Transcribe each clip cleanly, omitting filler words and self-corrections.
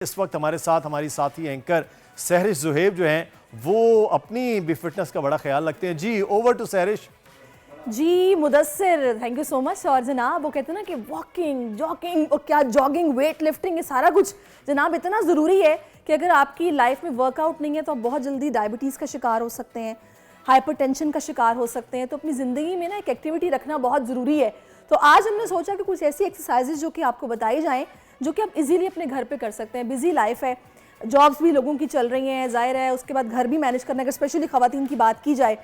इस वक्त हमारे साथ हमारी साथी एंकर सहरिश जुहेब जो हैं वो अपनी भी फिटनेस का बड़ा ख्याल रखते हैं। जी ओवर टू सहरिश। जी Mudassir, thank you so much. और जनाब वो कहते हैं ना कि वॉकिंग, जॉगिंग और क्या जॉगिंग, वेट लिफ्टिंग, ये सारा कुछ जनाब इतना ज़रूरी है कि अगर आपकी लाइफ में वर्कआउट नहीं है तो आप बहुत जल्दी डायबिटीज़ का शिकार हो सकते हैं, हाइपरटेंशन का शिकार हो सकते हैं। तो अपनी ज़िंदगी में ना एक एक्टिविटी रखना बहुत ज़रूरी है। तो आज हमने सोचा कि कुछ ऐसी एक्सरसाइजेज जो कि आपको बताई जाएँ जो कि आप इजीली अपने घर पे कर सकते हैं। बिजी लाइफ है, जॉब्स भी लोगों की चल रही हैं, ज़ाहिर है, उसके बाद घर भी मैनेज करना, अगर स्पेशली ख़वातीन की बात की जाए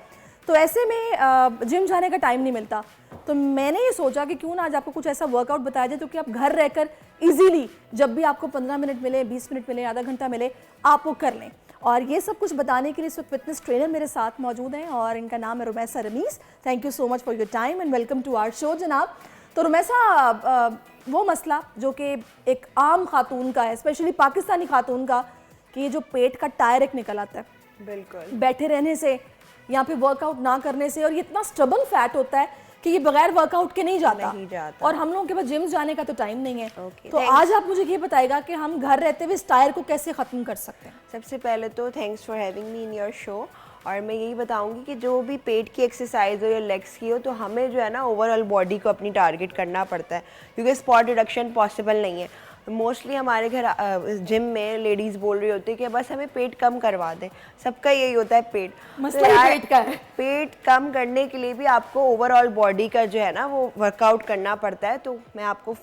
तो ऐसे में जिम जाने का टाइम नहीं मिलता। तो मैंने ये सोचा कि क्यों ना आज आपको कुछ ऐसा वर्कआउट बताया जाए तो कि आप घर रहकर इजीली जब भी आपको 15 मिनट मिले, 20 मिनट मिले, आधा घंटा मिले, आप वो कर लें। और ये सब कुछ बताने के लिए इस वक्त फिटनेस ट्रेनर मेरे साथ मौजूद हैं और इनका नाम है Rumaisa Ramees. Thank you so much for your time and welcome to our show जनाब। तो रुमैसा, वो मसला जो कि एक आम खातून का है, स्पेशली पाकिस्तानी खातून का, कि ये जो पेट का टायर एक निकल आता है, बिल्कुल बैठे रहने से, यहाँ पे वर्कआउट ना करने से, और ये इतना स्टबल फैट होता है कि ये बगैर वर्कआउट के नहीं जाता। और हम लोगों के पास जिम जाने का तो टाइम नहीं है। तो आज आप मुझे ये बताइएगा कि हम घर रहते हुए इस टायर को कैसे ख़त्म कर सकते हैं। सबसे पहले तो thanks for having me in your show. और मैं यही बताऊंगी कि जो भी पेट की एक्सरसाइज हो या लेग्स की हो तो हमें जो है ना ओवरऑल बॉडी को अपनी टारगेट करना पड़ता है, क्योंकि स्पॉट रिडक्शन पॉसिबल नहीं है। मोस्टली हमारे घर जिम में लेडीज़ बोल रही होती है कि बस हमें पेट कम करवा दें, सबका यही होता है पेट। मसला तो पेट का है। पेट कम करने के लिए भी आपको ओवरऑल बॉडी का जो है ना वो वर्कआउट करना पड़ता है। तो मैं आपको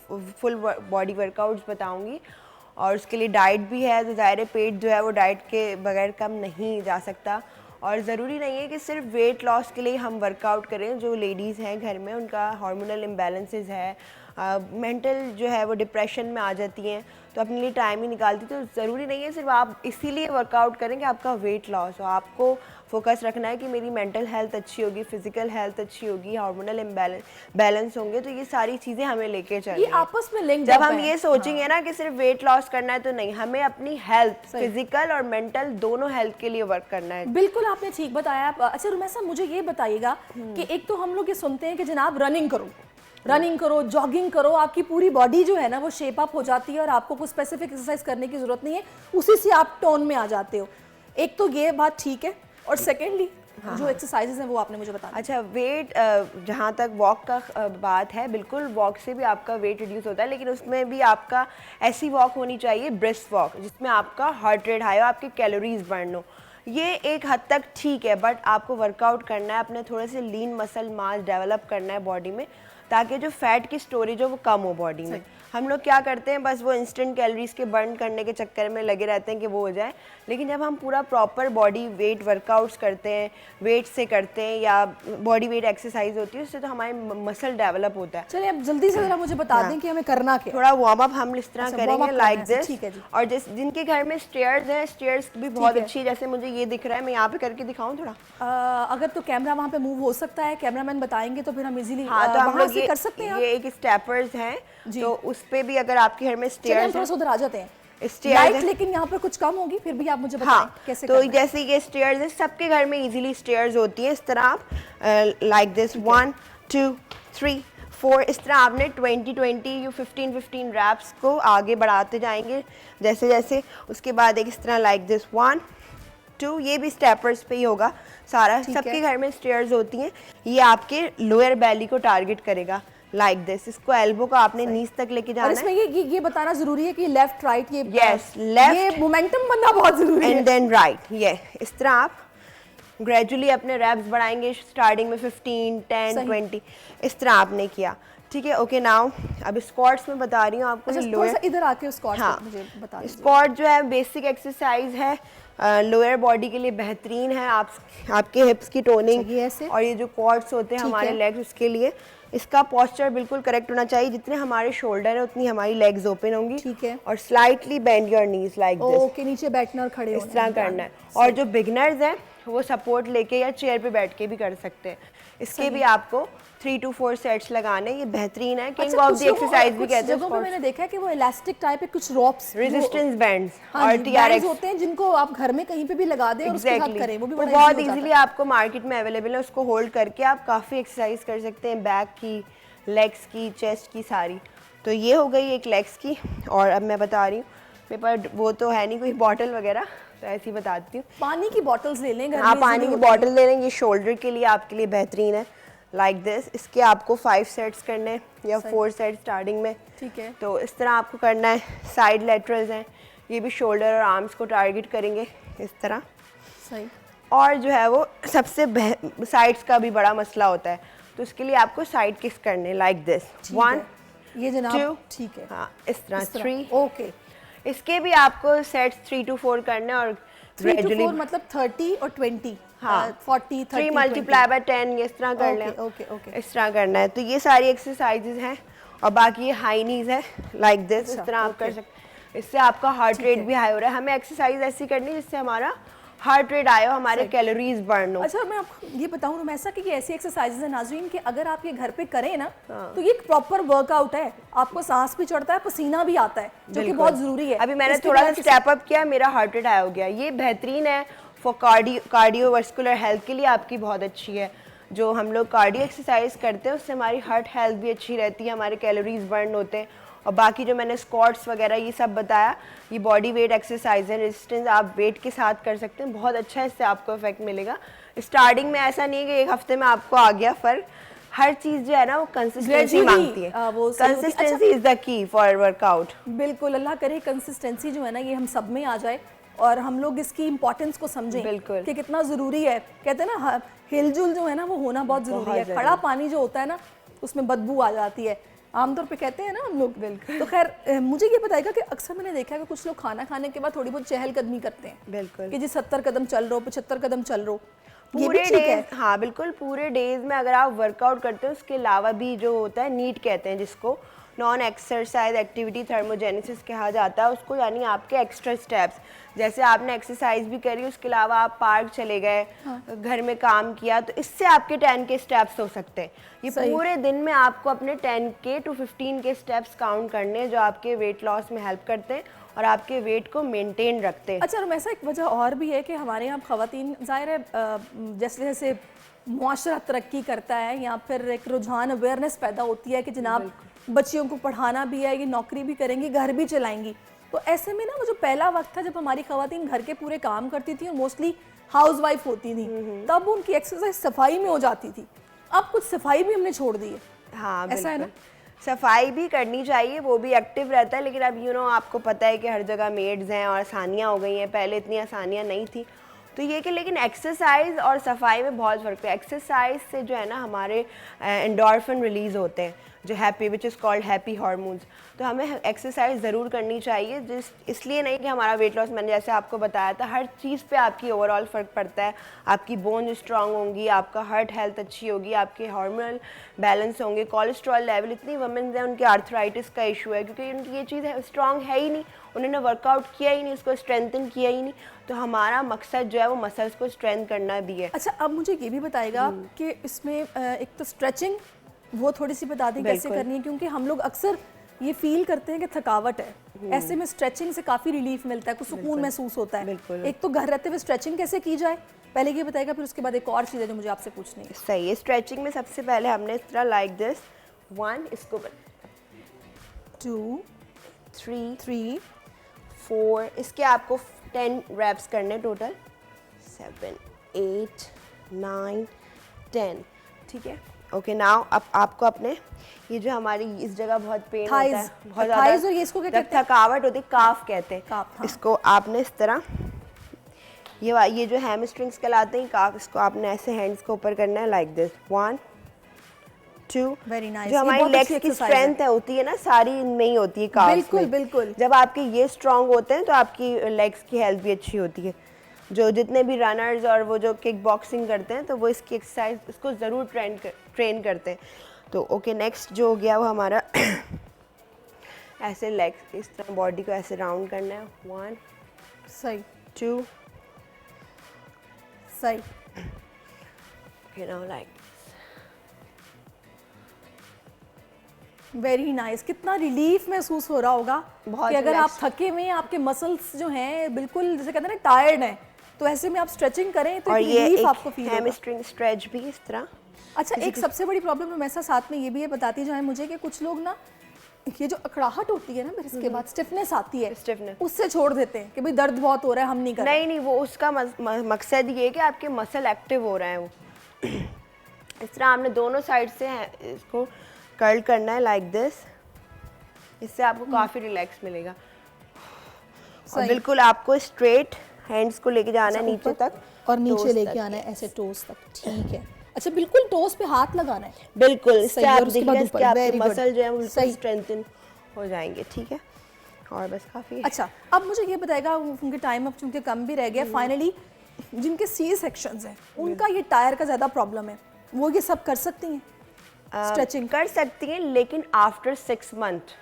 फुल बॉडी वर्कआउट्स बताऊंगी और उसके लिए डाइट भी है। तो ज़ाहिर पेट जो है वो डाइट के बगैर कम नहीं जा सकता। और ज़रूरी नहीं है कि सिर्फ वेट लॉस के लिए हम वर्कआउट करें। जो लेडीज़ हैं घर में, उनका हार्मोनल इम्बैलेंसेस है, मेंटल जो है वो डिप्रेशन में आ जाती हैं, तो अपने लिए टाइम ही निकालती। तो ज़रूरी नहीं है सिर्फ आप इसीलिए वर्कआउट करें कि आपका वेट लॉस हो। आपको फोकस रखना है कि मेरी मेंटल हेल्थ अच्छी होगी, फिजिकल हेल्थ अच्छी होगी, हार्मोनल बैलेंस होंगे। तो ये सारी चीज़ें हमें लेके चलनी ये आपस में लिंक जब हम ये सोचेंगे ना कि सिर्फ वेट लॉस करना है, तो नहीं, हमें अपनी हेल्थ, फिजिकल और मेंटल दोनों हेल्थ के लिए वर्क करना है। बिल्कुल आपने ठीक बताया। अच्छा रुमैसा, मुझे ये बताइएगा कि एक तो हम लोग ये सुनते हैं कि जनाब रनिंग करो, जॉगिंग करो, आपकी पूरी बॉडी जो है ना वो शेप अप हो जाती है और आपको कुछ स्पेसिफिक एक्सरसाइज करने की जरूरत नहीं है, उसी से आप टोन में आ जाते हो। एक तो ये बात ठीक है, और सेकेंडली जो एक्सरसाइजेज हैं वो आपने मुझे बताया। अच्छा, वेट जहाँ तक वॉक का बात है, बिल्कुल वॉक से भी आपका वेट रिड्यूस होता है, लेकिन उसमें भी आपका ऐसी वॉक होनी चाहिए, ब्रिस्क वॉक, जिसमें आपका हार्ट रेट हाई हो, आपके कैलोरीज बर्न हो। ये एक हद तक ठीक है, बट आपको वर्कआउट करना है, अपने थोड़े से लीन मसल मास डेवलप करना है बॉडी में, ताकि जो फैट की स्टोरेज हो वो कम हो बॉडी में। हम लोग क्या करते हैं, बस वो इंस्टेंट कैलोरीज के बर्न करने के चक्कर में लगे रहते हैं कि वो हो जाए। लेकिन जब हम पूरा प्रॉपर बॉडी वेट वर्कआउट्स करते हैं, वेट से करते हैं या बॉडी वेट एक्सरसाइज होती है, उससे तो हमारे मसल डेवलप होता है। चलिए अब जल्दी से जरा मुझे बता दें कि हमें करना क्या। थोड़ा वार्म अप हम इस तरह करेंगे, लाइक दिस। ठीक है जी। और जिनके घर में स्टेयर्स हैं, स्टेयर्स भी बहुत अच्छी है, जैसे मुझे ये दिख रहा है, मैं यहाँ पे करके दिखाऊं थोड़ा। अगर तो कैमरा वहाँ पे मूव हो सकता है, कैमरामैन बताएंगे तो फिर हम इजीली हाँ, तो हम लोग कर सकते हैं। ये एक स्टेपर्स हैं, तो उस पे भी अगर आपके घर में स्टेयर्स थोड़ा सा उधर आ जाते हैं, स्टेयर्स, लेकिन यहाँ पर कुछ कम होगी, फिर भी आप मुझे बताएं कैसे तो जैसे ये स्टेयर्स है, सबके घर में इजीली स्टेयर्स होती है। इस तरह आप लाइक दिस 1 2 3 4, इस तरह आपने 20 15 रैप्स को आगे बढ़ाते जाएंगे जैसे जैसे। उसके बाद एक इस तरह लाइक दिस 1 2, ये भी स्टेपर्स पे ही होगा सारा। सबके घर में स्टेयर्स होती हैं। ये आपके लोअर बेली को टारगेट करेगा, लाइक दिस। इसको एल्बो को आपने नीज तक लेके जाना है। इसमें ये बताना जरूरी है कि लेफ्ट राइट, ये लेफ्ट, ये मोमेंटम बनना बहुत जरूरी है, एंड देन राइट। ये इस तरह आप ग्रेजुअली अपने रैप्स बढ़ाएंगे, स्टार्टिंग में 15 10 20, इस तरह आपने किया। ठीक है, ओके। नाउ अब स्क्वाट्स में बता रही हूँ आपको। थोड़ा सा इधर आके स्क्वाट्स मुझे बता दीजिए। स्क्वाट जो है बेसिक एक्सरसाइज है, लोअर बॉडी के लिए बेहतरीन है। आपके हिप्स की टोनिंग और ये जो क्वाड्स होते हैं हमारे लेग्स, उसके लिए इसका पोस्चर बिल्कुल करेक्ट होना चाहिए। जितने हमारे शोल्डर है उतनी हमारी लेग्स ओपन होंगी। ठीक है। और slightly bend your knees like this. Okay, नीचे बैठना और खड़े इस तरह करना है। और जो बिगनर्स हैं वो सपोर्ट लेके या चेयर पे बैठ के भी कर सकते हैं। इसके भी आपको 3 to 4 सेट्स लगाने। ये बेहतरीन है, किंग ऑफ द एक्सरसाइज भी कहते हैं। जगहों पे मैंने देखा है कि वो इलास्टिक टाइप है, कुछ रॉप्स, रेजिस्टेंस बैंड्स और टीआरएक्स होते हैं, जिनको आप घर में कहीं पे भी लगा दें और उसके साथ करें, वो भी बड़ा बहुत इजीली आपको मार्केट में अवेलेबल है। उसको होल्ड करके आप काफ़ी एक्सरसाइज कर सकते हैं, बैक की, लेग्स की, चेस्ट की, सारी। तो ये हो गई एक लेग्स की। और अब मैं बता रही हूँ, मेरे पास वो तो है नहीं कोई बॉटल वगैरह, तो ऐसे ही बताती हूँ। पानी की बॉटल्स ले लें घर में, हाँ, पानी easily की होती है। बॉटल ले लें, ये शोल्डर के लिए आपके लिए बेहतरीन है। लाइक दिस, इसके आपको 5 सेट्स करने हैं या 4 सेट स्टार्टिंग में। ठीक है। तो इस तरह आपको करना है। साइड लेटरल्स हैं, ये भी शोल्डर और आर्म्स को टारगेट करेंगे इस तरह। सही। और जो है वो सबसे साइड्स का भी बड़ा मसला होता है, तो उसके लिए आपको साइड किक्स करने लाइक दिस। ठीक 1 है। ये जनाब 2, ठीक है। हाँ इस तरह 3। ओके। इसके भी आपको सेट्स 3 to 4 करने और 3 to gradually 4 मतलब 30 और 20। हाँ, 40 30 3 मल्टीप्लाई बाय 10 इस तरह कर लें। Okay okay. इस तरह करना है। तो ये सारी एक्सरसाइजेज हैं और बाकी ये हाई नीज है लाइक दिस। इस तरह आप कर सकते, इससे आपका हार्ट रेट भी हाई हो रहा है। हमें एक्सरसाइज ऐसी करनी है जिससे हमारा हार्ट रेट आए हो, हमारे कैलोरीज बर्न हो। अच्छा, मैं आपको ये बताऊं रुमैसा कि ये ऐसी एक्सरसाइजेज है नाजरीन कि अगर आप ये घर पे करें ना तो ये एक प्रॉपर वर्कआउट है। आपको सांस भी चढ़ता है, पसीना भी आता है, जो कि बहुत जरूरी है। अभी मैंने इसके थोड़ा बिना सा स्टेप अप किया, मेरा हार्ट रेट हाई हो गया। ये बेहतरीन है फॉर कार्डियोवास्कुलर हेल्थ के लिए, आपकी बहुत अच्छी है। जो हम लोग कार्डियो एक्सरसाइज करते हैं उससे हमारी हार्ट हेल्थ भी अच्छी रहती है, हमारे कैलोरीज बर्न होते हैं। और बाकी जो मैंने स्क्वाट्स वगैरह ये सब बताया, ये बॉडी वेट एक्सरसाइज है, रेजिस्टेंस आप वेट के साथ कर सकते हैं, बहुत अच्छा है, इससे आपको इफेक्ट मिलेगा। स्टार्टिंग में ऐसा नहीं है कि एक हफ्ते में आपको आ गया फर्क। हर चीज़ जो है ना वो कंसिस्टेंसी मांगती है। Consistency is the key for workout. बिल्कुल, अल्लाह करे कंसिस्टेंसी जो है ना ये हम सब में आ जाए और हम लोग इसकी इंपॉर्टेंस को समझें बिल्कुल कि कितना ज़रूरी है। कहते हैं ना हिलजुल जो है ना वो होना बहुत ज़रूरी है। खड़ा पानी जो होता है ना उसमें बदबू आ जाती है, आमतौर पे कहते हैं ना हम लोग। बिल्कुल। तो खैर मुझे ये बताएगा कि अक्सर मैंने देखा है कि कुछ लोग खाना खाने के बाद थोड़ी बहुत चहलकदमी करते हैं। बिल्कुल कि जी 70 कदम चल रहे हो, 75 कदम चल रहे हो, पूरे डेज। हाँ बिल्कुल, पूरे डेज में अगर आप वर्कआउट करते हो उसके अलावा भी जो होता है नीट कहते हैं जिसको, नॉन एक्सरसाइज एक्टिविटी थर्मोजेनेसिस कहा जाता है उसको, यानी आपके एक्स्ट्रा स्टेप्स। जैसे आपने एक्सरसाइज भी करी, उसके अलावा आप पार्क चले गए, घर में काम किया, तो इससे आपके 10 के स्टेप्स हो सकते हैं। ये पूरे दिन में आपको अपने 10 के to 15 के स्टेप्स काउंट करने, जो आपके वेट लॉस में हेल्प करते हैं और आपके वेट को मेंटेन रखते हैं। अच्छा रुमैसा, एक वजह और भी है कि हमारे यहाँ ख़वातीन ज़ाहिर है जैसे जैसे मुआशरा तरक्की करता है या फिर एक रुझान अवेयरनेस पैदा होती है कि जनाब बच्चियों को पढ़ाना भी है, ये नौकरी भी करेंगी, घर भी चलाएंगी। तो ऐसे में ना वो जो पहला वक्त था जब हमारी ख़वातीन घर के पूरे काम करती थी और मोस्टली हाउस वाइफ होती थी, तब उनकी एक्सरसाइज सफाई में हो जाती थी। अब कुछ सफाई भी हमने छोड़ दी है। हाँ ऐसा है ना? सफाई भी करनी चाहिए, वो भी एक्टिव रहता है, लेकिन अब आपको पता है कि हर जगह मेड्स हैं और आसानियाँ हो गई हैं, पहले इतनी आसानियाँ नहीं थी। तो ये कि लेकिन एक्सरसाइज और सफाई में बहुत फ़र्क है। एक्सरसाइज से जो है ना हमारे एंडोर्फिन रिलीज़ होते हैं, जो happy, which is called happy hormones. तो हमें एक्सरसाइज ज़रूर करनी चाहिए, इसलिए नहीं कि हमारा वेट लॉस, मैंने जैसे आपको बताया था, हर चीज़ पे आपकी ओवरऑल फ़र्क पड़ता है। आपकी बोन स्ट्रांग होंगी, आपका हार्ट हेल्थ अच्छी होगी, आपके हार्मोनल बैलेंस होंगे, कोलेस्ट्रॉल लेवल, इतनी वुमेन्स हैं उनके आर्थराइटिस का इशू है क्योंकि उनकी ये चीज़ स्ट्रांग है ही नहीं, उन्होंने वर्कआउट किया ही नहीं, उसको स्ट्रेंथन किया ही नहीं। तो हमारा मकसद जो है वो मसल्स को स्ट्रेंथ करना भी है। अच्छा, अब मुझे ये भी बताएगा कि इसमें एक तो स्ट्रेचिंग वो थोड़ी सी बता दें कैसे करनी है, क्योंकि हम लोग अक्सर ये फील करते हैं कि थकावट है, ऐसे में स्ट्रेचिंग से काफ़ी रिलीफ मिलता है, कुछ सुकून महसूस होता है। एक तो घर रहते हुए स्ट्रेचिंग कैसे की जाए पहले ये बताएगा, फिर उसके बाद एक और चीज़ है जो मुझे आपसे पूछनी है। सही है। स्ट्रेचिंग में सबसे पहले हमने इस तरह लाइक दिस 1, इसको 2 3 4, इसके आपको 10 रैप्स करने टोटल, 7 8 9 10। ठीक है, ओके। नाउ अब आपको अपने ये जो हमारी इस जगह बहुत पेन होता है, बहुत ज़्यादा, और ये इसको क्या कहते हैं? थकावट होती है, काफ कहते हैं। काफ, हाँ। इसको आपने इस तरह ये जो हैमस्ट्रिंग्स कहलाते हैं काफ, इसको आपने ऐसे हैंड्स को ऊपर करना है लाइक दिस 1 2। Very nice. जो हमारी लेग्स की स्ट्रेंथ है होती है ना, सारी इनमें ही होती है काफ्स बिल्कुल में। बिल्कुल। जब आपके ये स्ट्रांग होते हैं तो आपकी लेग्स की हेल्थ भी अच्छी होती है। जो जितने भी रनर्स और वो जो किक बॉक्सिंग करते हैं तो वो इसकी एक्सरसाइज इसको ज़रूर ट्रेन करते हैं। तो ओके, नेक्स्ट जो हो गया वो हमारा ऐसे लेग्स इस तरह बॉडी को ऐसे राउंड करना है, 1 सही 2 सही। Okay, now like very nice. कितना रिलीफ महसूस हो रहा होगा कि अगर आप थके हुए हैं, आपके मसल्स जो हैं बिल्कुल जैसे कहते हैं ना टायर्ड हैं, तो ऐसे में आप स्ट्रेचिंग करें तो रिलीफ आपको फील होगा। हैमस्ट्रिंग स्ट्रेच भी इस तरह। अच्छा, एक सबसे बड़ी प्रॉब्लम हमेशा साथ में ये भी है, बताती जाए मुझे कि कुछ लोग ना ये जो अकड़ाहट होती है ना फिर इसके बाद स्टिफनेस आती है, Stiffness. उससे छोड़ देते हैं कि भाई दर्द बहुत हो रहा है, हम नहीं कर रहे। नहीं, वो उसका मकसद ये है कि आपके मसल एक्टिव हो रहे हैं वो। इस तरह आपने दोनों साइड से इसको कर्ल करना है लाइक दिस, इससे आपको काफ़ी रिलैक्स मिलेगा। और सही। बिल्कुल आपको स्ट्रेट हैंड्स को लेके जाना है नीचे ऊपर तक और नीचे toes लेके तक। आना है ऐसे टोस तक, ठीक है। अच्छा, बिल्कुल टोस पे हाथ लगाना है। बिल्कुल, इससे सही, आप और उसके बाद देखिए ऊपर, कि आपके very good। मसल जो है वो बिल्कुल सही। स्ट्रेंथन हो जाएंगे, ठीक है। और बस काफ़ी। अच्छा, अब मुझे ये बताएगा, उनके टाइम अब चूंकि कम भी रह गया, फाइनली जिनके सी सेक्शंस हैं उनका ये टायर का ज़्यादा प्रॉब्लम है, वो ये सब कर सकती हैं स्ट्रेचिंग? कर सकती हैं, लेकिन after 6 month,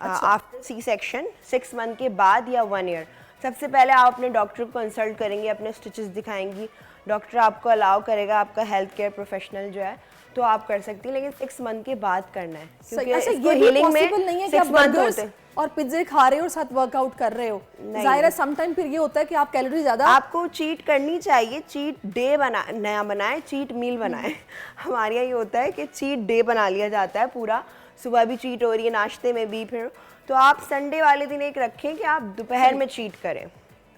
after C section 6 month के बाद या 1 ईयर। सबसे पहले आप अपने डॉक्टर को कंसल्ट करेंगे, अपने स्टिचेस दिखाएंगी, डॉक्टर आपको अलाउ करेगा, आपका हेल्थ केयर प्रोफेशनल जो है, तो आप कर सकती हैं, लेकिन 6 मंथ के बाद करना है, क्योंकि अच्छा, इसको ये भी healing में पॉसिबल नहीं है कि 6 आप month बर्गर्स होते हैं। और पिज्जे खा रहे हो और साथ वर्कआउट कर रहे हो, जाहिर है सम टाइम फिर ये होता है कि आप कैलोरी ज़्यादा आपको चीट करनी चाहिए, चीट डे नया बनाए, चीट मील बनाए। हमारे यहाँ ये होता है कि चीट डे बना लिया जाता है पूरा, सुबह भी चीट हो रही है, नाश्ते में भी, फिर तो आप संडे वाले दिन एक रखें कि आप दोपहर में चीट करें।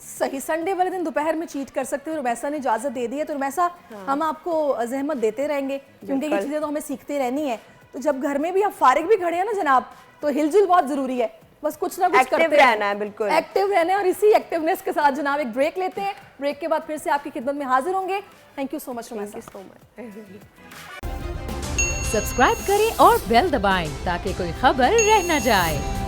सही, संडे वाले दिन दोपहर में चीट कर सकते हो। रुमैसा ने इजाज़त दे दी है, तो रुमैसा हम आपको जहमत देते रहेंगे, क्योंकि ये चीज़ें तो हमें सीखते रहनी है। तो जब घर में भी आप फारिग भी खड़े हैं ना जनाब, तो हिलजुल बहुत ज़रूरी है, बच कुछ ना कुछ Active करते रहना है, बिल्कुल। एक्टिव रहना है। और इसी एक्टिवनेस के साथ जनाब एक ब्रेक लेते हैं, ब्रेक के बाद फिर से आपकी खिदमत में हाजिर होंगे। Thank you so much Rumaisa. So much. Subscribe करें और बेल दबाएं ताकि कोई खबर रह न जाए।